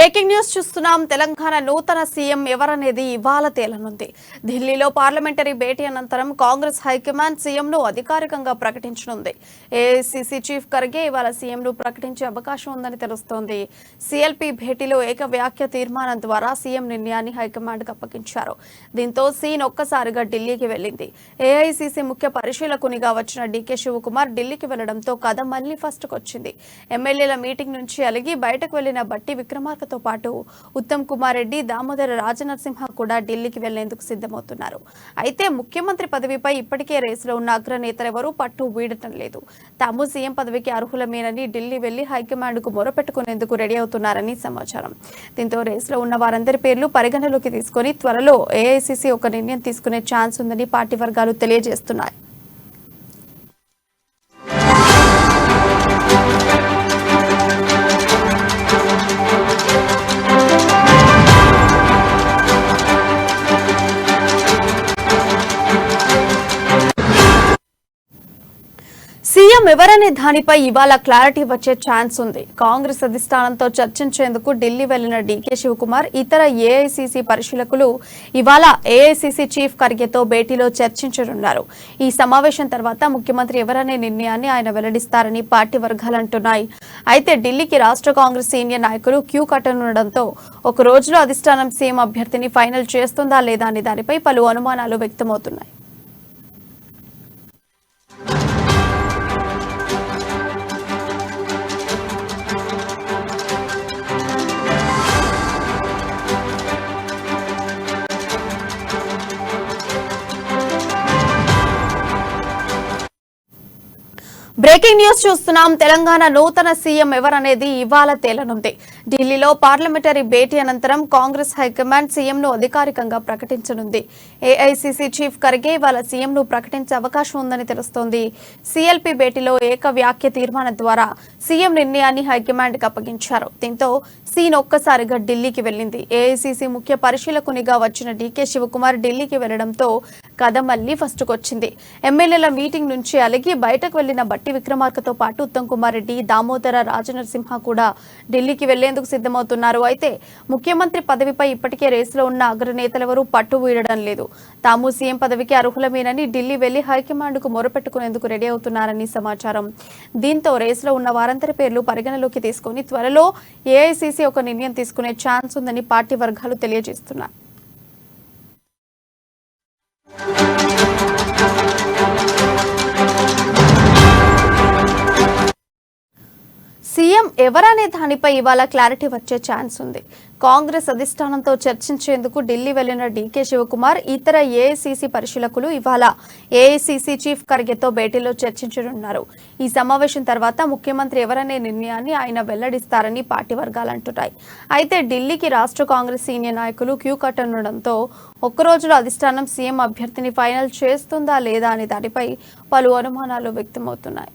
Breaking news చూస్తున్నాం. తెలంగాణ నూతన CM ఎవరనేది ఇవాళ తేలనుంది. ఢిల్లీలో పార్లమెంటరీ భేటీ అనంతరం కాంగ్రెస్ హైకమాండ్ సీఎంను అధికారికంగా ప్రకటించనుంది. ఏఐసీసీ చీఫ్ ఖర్గే ఇవాళ సీఎంను ప్రకటించే అవకాశం ఉందని తెలుస్తోంది. సీఎల్పీ భేటీలో ఏకవ్యాఖ్య తీర్మానం ద్వారా సీఎం నిర్ణయాన్ని హైకమాండ్కు అప్పగించారు. దీంతో సీన్ ఒక్కసారిగా ఢిల్లీకి వెళ్లింది. ఏఐసీసీ ముఖ్య పరిశీలకునిగా వచ్చిన డీకే శివకుమార్ ఢిల్లీకి వెళ్లడంతో కథ మళ్లీ ఫస్ట్కు వచ్చింది. ఎమ్మెల్యేల మీటింగ్ నుంచి అలిగి బయటకు వెళ్లిన బట్టి విక్రమార్కతో పాటు ఉత్తమ్ కుమార్ రెడ్డి, దామోదర రాజనరసింహ కూడా ఢిల్లీకి వెళ్లేందుకు సిద్ధమవుతున్నారు. అయితే ముఖ్యమంత్రి పదవిపై ఇప్పటికే రేసులో ఉన్న అగ్రనేతలెవరూ పట్టు వీడటం లేదు. తాము సీఎం పదవికి అర్హులమేనని ఢిల్లీ వెళ్లి హైకమాండ్కు మొరపెట్టుకునేందుకు రెడీ అవుతున్నారని సమాచారం. దీంతో రేసులో ఉన్న వారందరి పేర్లు పరిగణలోకి తీసుకుని త్వరలో ఏఐసీసీ ఒక నిర్ణయం తీసుకునే ఛాన్స్ ఉందని పార్టీ వర్గాలు తెలియజేస్తున్నాయి. సీఎం ఎవరనే దానిపై ఇవాళ క్లారిటీ వచ్చే ఛాన్స్ ఉంది. కాంగ్రెస్ అధిష్టానంతో చర్చించేందుకు ఢిల్లీ వెళ్లిన డీకే శివకుమార్, ఇతర ఏఐసీసీ పరిశీలకులు ఇవాళ ఏఐసీసీ చీఫ్ ఖర్గేతో భేటీలో చర్చించనున్నారు. ఈ సమావేశం తర్వాత ముఖ్యమంత్రి ఎవరనే నిర్ణయాన్ని ఆయన వెల్లడిస్తారని పార్టీ వర్గాలు అంటున్నాయి. అయితే ఢిల్లీకి రాష్ట్ర కాంగ్రెస్ సీనియర్ నాయకులు క్యూ కట్టనుండడంతో ఒక రోజులో అధిష్టానం సీఎం అభ్యర్థిని ఫైనల్ చేస్తుందా లేదా అనే దానిపై పలు అనుమానాలు వ్యక్తమవుతున్నాయి. బ్రేకింగ్ న్యూస్ చూస్తున్నాం. తెలంగాణ నూతన సీఎం ఎవరనేది ఇవాళ తేలనుంది. ఢిల్లీలో పార్లమెంటరీ భేటీ అనంతరం కాంగ్రెస్ హైకమాండ్ సీఎంను అధికారికంగా ప్రకటించనుంది. ఏఐసీసీ చీఫ్ ఖర్గే ఇవాళ సీఎంను ప్రకటించే అవకాశం ఉందని తెలుస్తోంది. సీఎల్పీ భేటీలో ఏకవ్యాఖ్య తీర్మానం ద్వారా సీఎం నిర్ణయాన్ని హైకమాండ్కి అప్పగించారు. దీంతో సీన్ ఒక్కసారిగా ఢిల్లీకి వెళ్లింది. ఏఐసీసీ ముఖ్య పరిశీలకునిగా వచ్చిన డీకే శివకుమార్ ఢిల్లీకి వెళ్లడంతో కథ మళ్లీ ఫస్ట్కొచ్చింది. ఎమ్మెల్యేల మీటింగ్ నుంచి అలిగి బయటకు వెళ్లిన బట్టి విక్రమార్కతో పాటు ఉత్తమ్ కుమార్ రెడ్డి, దామోదర రాజనరసింహ కూడా ఢిల్లీకి వెళ్లేందుకు సిద్ధమవుతున్నారు. అయితే ముఖ్యమంత్రి పదవిపై ఇప్పటికే రేసులో ఉన్న అగ్రనేతలెవరూ పట్టు వీడడం లేదు. తాము సీఎం పదవికి అర్హులమేనని ఢిల్లీ వెళ్లి హైకమాండ్కు మొరపెట్టుకునేందుకు రెడీ అవుతున్నారని సమాచారం. దీంతో రేసులో ఉన్న వారందరి పేర్లు పరిగణలోకి తీసుకుని త్వరలో ఏఐసీసీ ఒక నిర్ణయం తీసుకునే ఛాన్స్ ఉందని పార్టీ వర్గాలు తెలియజేస్తున్నాయి. సీఎం ఎవరనే దానిపై ఇవాళ క్లారిటీ వచ్చే ఛాన్స్ ఉంది. కాంగ్రెస్ అధిష్టానంతో చర్చించేందుకు ఢిల్లీ వెళ్లిన డీకే శివకుమార్, ఇతర ఏఐసీసీ పరిశీలకులు ఇవాళ ఏఐసీసీ చీఫ్ ఖర్గేతో భేటీలో చర్చించనున్నారు. ఈ సమావేశం తర్వాత ముఖ్యమంత్రి ఎవరనే నిర్ణయాన్ని ఆయన వెల్లడిస్తారని పార్టీ వర్గాలు అంటున్నాయి. అయితే ఢిల్లీకి రాష్ట్ర కాంగ్రెస్ సీనియర్ నాయకులు క్యూ కట్టనుండడంతో ఒక్కరోజులో అధిష్టానం సీఎం అభ్యర్థిని ఫైనల్ చేస్తుందా లేదా అనే దానిపై పలు అనుమానాలు వ్యక్తమవుతున్నాయి.